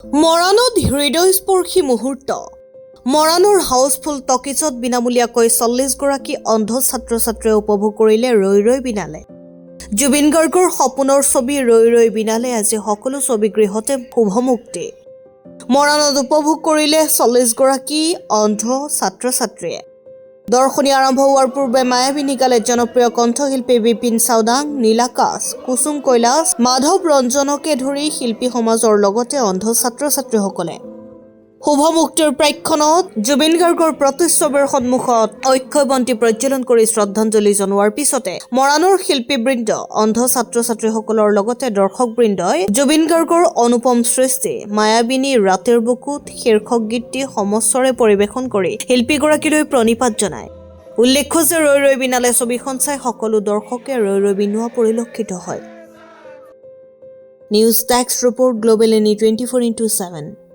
মৰাণত হৃদয়স্পৰ্শী মুহূৰ্ত। মৰাণৰ হাউচফুল টকিজত বিনামূলীয়াকৈ 40গৰাকী অন্ধ ছাত্ৰ-ছাত্ৰীয়ে উপভোগ কৰিলে ৰৈ ৰৈ বিনালে। জুবিন গাৰ্গৰ সপোনৰ ছবি ৰৈ ৰৈ বিনালে আজি সকলো ছবিগৃহতে শুভমুক্তি। মৰাণত উপভোগ কৰিলে 40গৰাকী অন্ধ ছাত্ৰ-ছাত্ৰীয়ে। দৰ্শনী আৰম্ভ হোৱাৰ পূৰ্বে মায়াবিনী গালে জনপ্ৰিয় কণ্ঠশিল্পী বিপিন চাওডাং, নীলাকাশ, কুসুম কৈলাশ, মাধৱ ৰঞ্জনকে ধৰি শিল্পী সমাজৰ লগতে অন্ধ ছাত্ৰ-ছাত্ৰীসকলে শুভমুক্তিৰ প্ৰাক্ষণত জুবিন গাৰ্গৰ প্ৰতিচ্ছবিৰ সন্মুখত অক্ষয়বন্তী প্ৰজ্বলন কৰি শ্ৰদ্ধাঞ্জলি জনোৱাৰ পিছতে মৰাণৰ শিল্পীবৃন্দ, অন্ধ ছাত্ৰ-ছাত্ৰীসকলৰ লগতে দৰ্শকবৃন্দই জুবিন গাৰ্গৰ অনুপম সৃষ্টি মায়াবিনী ৰাতিৰ বুকুত শীৰ্ষক গীতটি সমস্বৰে পৰিৱেশন কৰি শিল্পীগৰাকীলৈ প্ৰণিপাত জনায়। উল্লেখ্য যে ৰৈ ৰৈ বিনালে ছবিখন চাই সকলো দৰ্শকে ৰৈ ৰৈ বিনোৱা পৰিলক্ষিত হয়। News desk report global any 24x7।